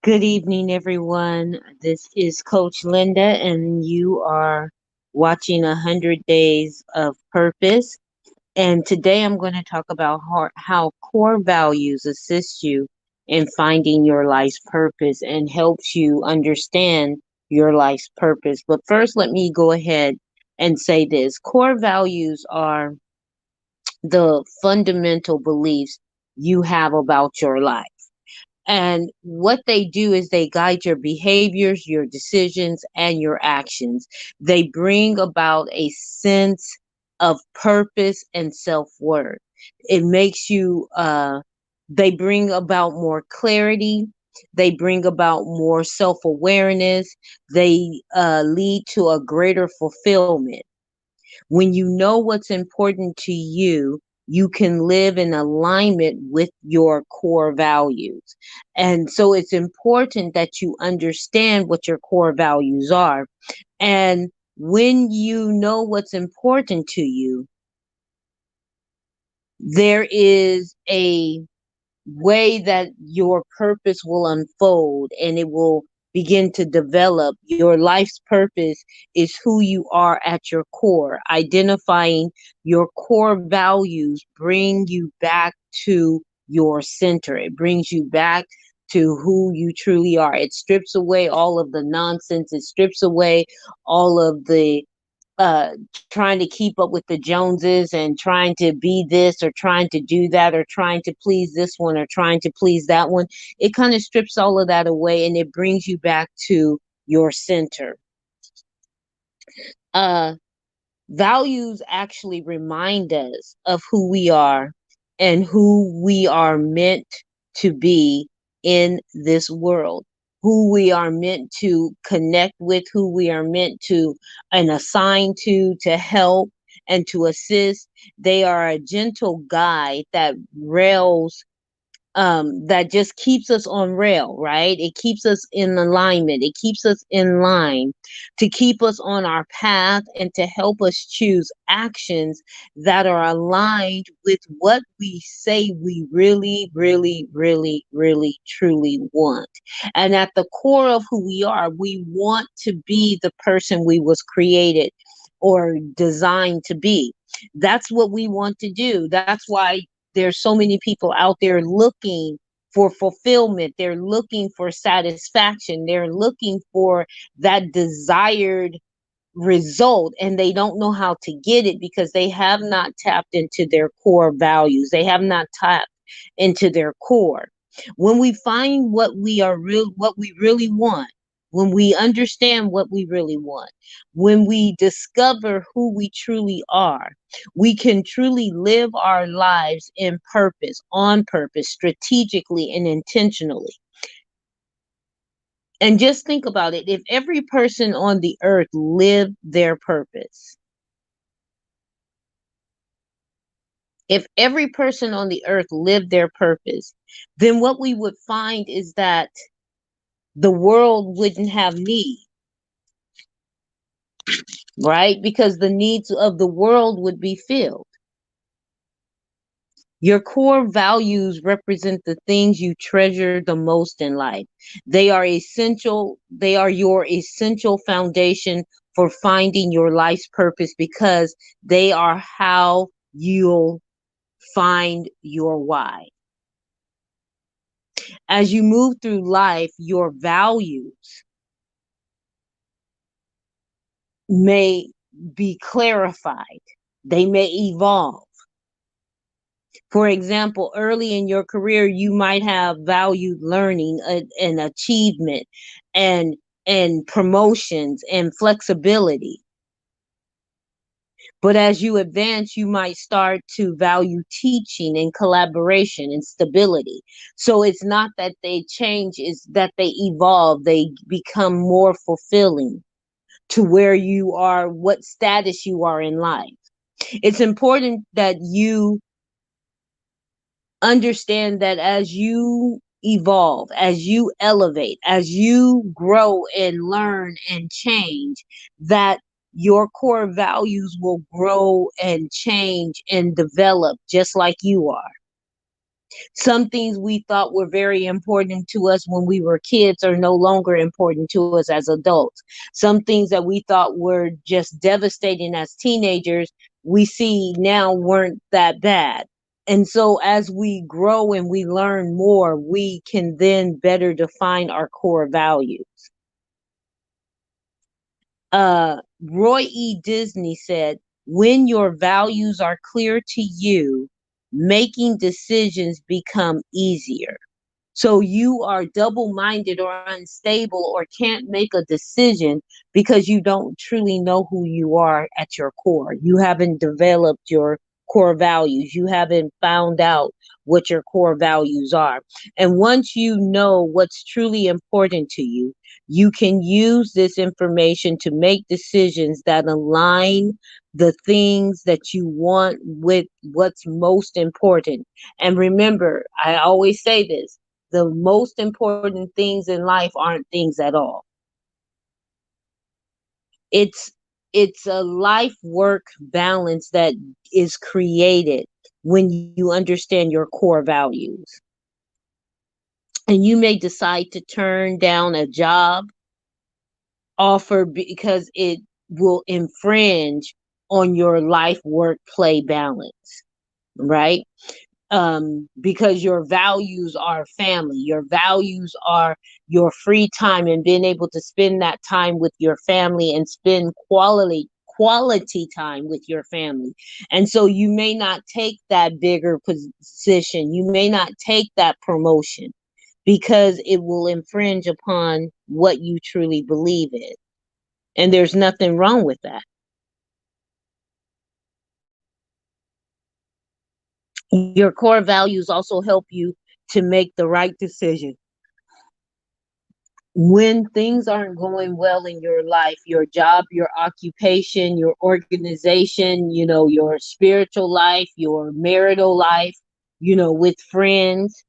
Good evening, everyone. This is Coach Linda, and you are watching 100 Days of Purpose. And today I'm going to talk about how core values assist you in finding your life's purpose and helps you understand your life's purpose. But first, let me go ahead and say this. Core values are the fundamental beliefs you have about your life. And what they do is they guide your behaviors, your decisions, and your actions. They bring about a sense of purpose and self worth. It makes you, they bring about more clarity. They bring about more self awareness. They lead to a greater fulfillment. When you know what's important to you, you can live in alignment with your core values. And so it's important that you understand what your core values are. And when you know what's important to you, there is a way that your purpose will unfold and it will begin to develop. Your life's purpose is who you are at your core. Identifying your core values bring you back to your center. It brings you back to who you truly are. It strips away all of the nonsense. It strips away all of the trying to keep up with the Joneses and trying to be this or trying to do that or trying to please this one or trying to please that one. It kind of strips all of that away and it brings you back to your center. Uh, Values actually remind us of who we are and who we are meant to be in this world, who we are meant to connect with, who we are meant to and assigned to help and to assist. They are a gentle guide that rails that just keeps us on rail, right? It keeps us in alignment. It keeps us in line to keep us on our path and to help us choose actions that are aligned with what we say we really, really, really, really, truly want. And at the core of who we want to be the person we was created or designed to be. That's what we want to do. That's why there's so many people out there looking for fulfillment. They're looking for satisfaction. They're looking for that desired result, and they don't know how to get it because they have not tapped into their core values. They have not tapped into their core. When we find what we really want, when we understand what we really want, when we discover who we truly are, we can truly live our lives in purpose, on purpose, strategically and intentionally. And just think about it. If every person on the earth lived their purpose, if every person on the earth lived their purpose, then what we would find is that the world wouldn't have need, right? Because the needs of the world would be filled. Your core values represent the things you treasure the most in life. They are essential, they are your essential foundation for finding your life's purpose because they are how you'll find your why. As you move through life, your values may be clarified, they may evolve. For example, early in your career, you might have valued learning and achievement and promotions and flexibility. But as you advance, you might start to value teaching and collaboration and stability. So it's not that they change, it's that they evolve. They become more fulfilling to where you are, what status you are in life. It's important that you understand that as you evolve, as you elevate, as you grow and learn and change, that your core values will grow and change and develop just like you are. Some things we thought were very important to us when we were kids are no longer important to us as adults. Some things that we thought were just devastating as teenagers, we see now weren't that bad. And so as we grow and we learn more, we can then better define our core values. Roy E. Disney said, when your values are clear to you, making decisions become easier. So you are double minded or unstable or can't make a decision because you don't truly know who you are at your core. You haven't developed your core values. You haven't found out what your core values are. And once you know what's truly important to you, you can use this information to make decisions that align the things that you want with what's most important. And remember, I always say this, the most important things in life aren't things at all. It's it's a life work balance that is created when you understand your core values. And you may decide to turn down a job offer because it will infringe on your life work play balance, right? Because your values are family, your values are your free time and being able to spend that time with your family and spend quality time with your family. And so you may not take that bigger position, you may not take that promotion because it will infringe upon what you truly believe in. And there's nothing wrong with that. Your core values also help you to make the right decision when things aren't going well in your life, your job, your occupation, your organization, your spiritual life, your marital life, with friends.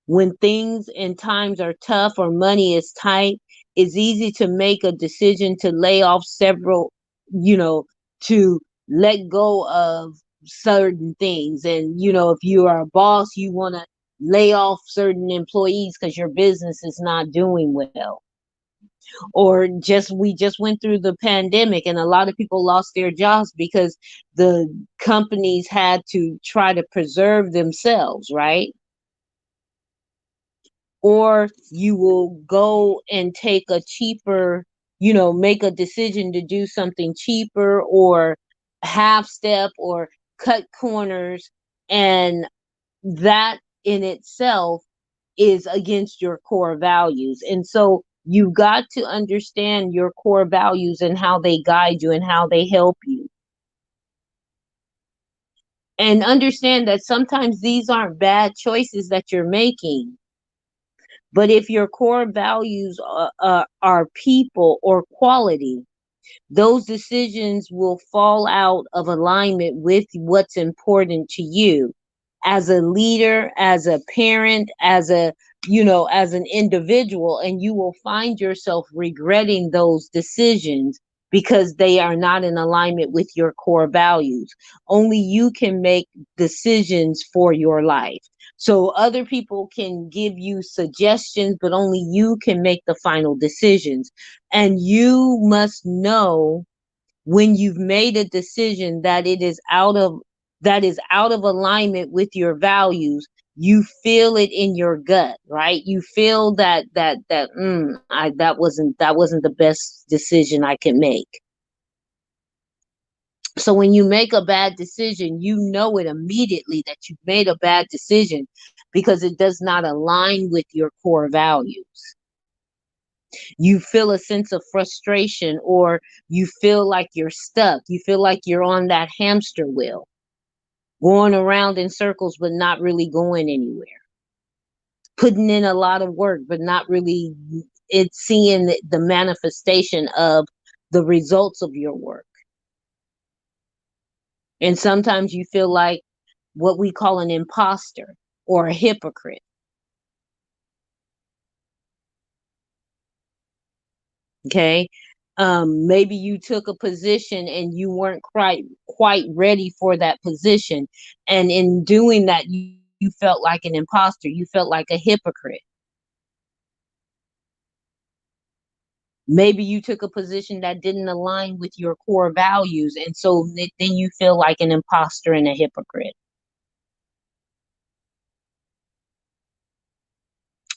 When things and times are tough or money is tight, it's easy to make a decision to lay off several, you know, to let go of certain things. And, if you are a boss, you want to lay off certain employees because your business is not doing well. Or we just went through the pandemic and a lot of people lost their jobs because the companies had to try to preserve themselves, right? Or you will go and take a cheaper, make a decision to do something cheaper or half step or cut corners. And that in itself is against your core values. And so you've got to understand your core values and how they guide you and how they help you. And understand that sometimes these aren't bad choices that you're making. But if your core values are people or quality, those decisions will fall out of alignment with what's important to you as a leader, as a parent, as an individual, and you will find yourself regretting those decisions because they are not in alignment with your core values. Only you can make decisions for your life. So other people can give you suggestions, but only you can make the final decisions. And you must know when you've made a decision that is out of alignment with your values. You feel it in your gut, right? You feel that wasn't the best decision I can make. So when you make a bad decision, you know it immediately that you've made a bad decision because it does not align with your core values. You feel a sense of frustration, or you feel like you're stuck. You feel like you're on that hamster wheel, going around in circles, but not really going anywhere. Putting in a lot of work, but not really it's seeing the manifestation of the results of your work. And sometimes you feel like what we call an imposter or a hypocrite. Okay. Maybe you took a position and you weren't quite ready for that position, and in doing that you you felt like an imposter. You felt like a hypocrite. Maybe you took a position that didn't align with your core values. And so then you feel like an imposter and a hypocrite.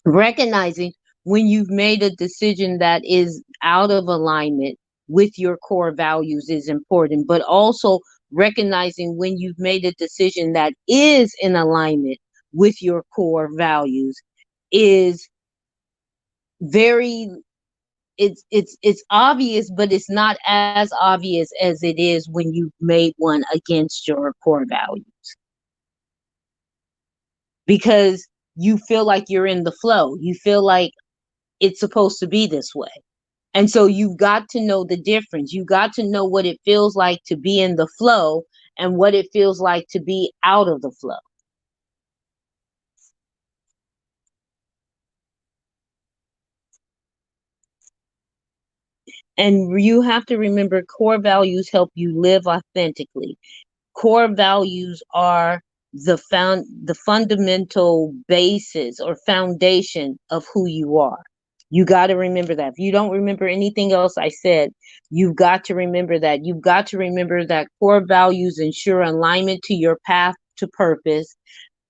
Recognizing when you've made a decision that is out of alignment with your core values is important, but also recognizing when you've made a decision that is in alignment with your core values is very, it's obvious, but it's not as obvious as it is when you've made one against your core values, because you feel like you're in the flow, you feel like it's supposed to be this way. And so you've got to know the difference. You got to know what it feels like to be in the flow and what it feels like to be out of the flow. And you have to remember, core values help you live authentically. Core values are the fundamental basis or foundation of who you are. You got to remember that. If you don't remember anything else I said, you've got to remember that. You've got to remember that core values ensure alignment to your path to purpose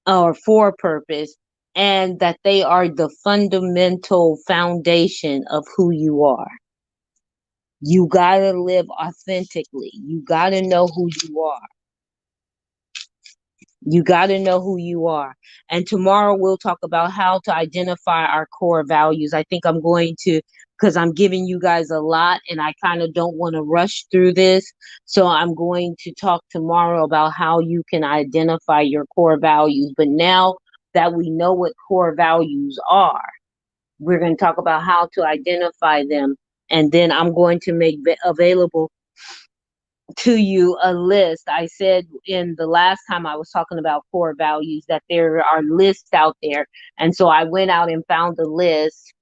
or for purpose, and that they are the fundamental foundation of who you are. You got to live authentically. You got to know who you are. You got to know who you are. And tomorrow we'll talk about how to identify our core values. I think I'm going to, because I'm giving you guys a lot and I kind of don't want to rush through this. So I'm going to talk tomorrow about how you can identify your core values. But now that we know what core values are, we're going to talk about how to identify them. And then I'm going to make available to you a list. I said in the last time I was talking about core values that there are lists out there. And so I went out and found the list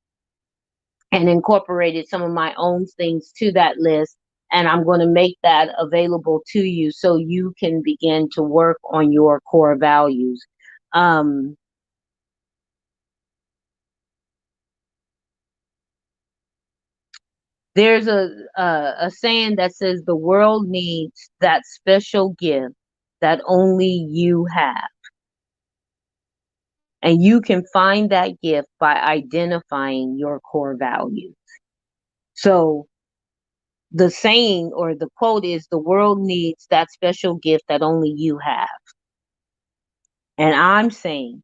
and incorporated some of my own things to that list. And I'm going to make that available to you so you can begin to work on your core values. Um, there's a saying that says the world needs that special gift that only you have. And you can find that gift by identifying your core values. So the saying or the quote is the world needs that special gift that only you have. And I'm saying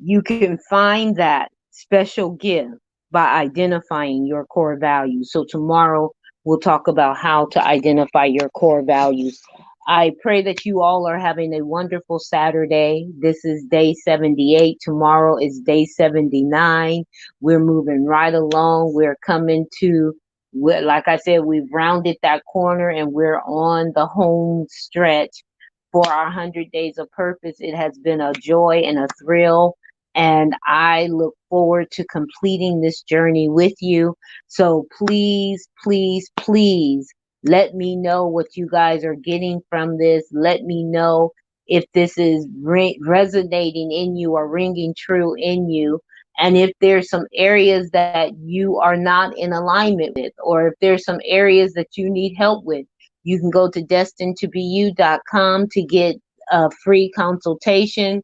you can find that special gift by identifying your core values. So tomorrow we'll talk about how to identify your core values. I pray that you all are having a wonderful Saturday. This is day 78. Tomorrow is day 79. We're moving right along. We're coming to, like I said, we've rounded that corner and we're on the home stretch for our 100 days of purpose. It has been a joy and a thrill. And I look forward to completing this journey with you. So please, please, please let me know what you guys are getting from this. Let me know if this is resonating in you or ringing true in you. And if there's some areas that you are not in alignment with, or if there's some areas that you need help with, you can go to destinedtobeyou.com to get a free consultation.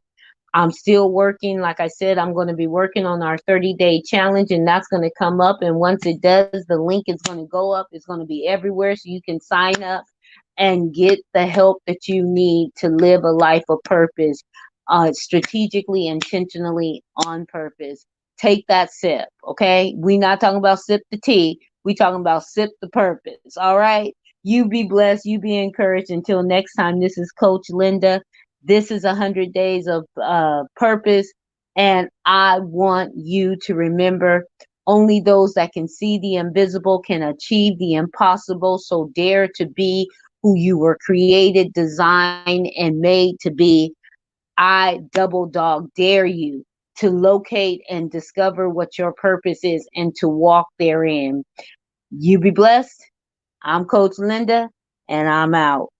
I'm still working. Like I said, I'm going to be working on our 30-day challenge, and that's going to come up. And once it does, the link is going to go up. It's going to be everywhere, so you can sign up and get the help that you need to live a life of purpose, strategically, intentionally, on purpose. Take that sip, okay? We're not talking about sip the tea. We're talking about sip the purpose, all right? You be blessed. You be encouraged. Until next time, this is Coach Linda. This is 100 days of purpose. And I want you to remember, only those that can see the invisible can achieve the impossible. So dare to be who you were created, designed, and made to be. I double dog dare you to locate and discover what your purpose is and to walk therein. You be blessed. I'm Coach Linda, and I'm out.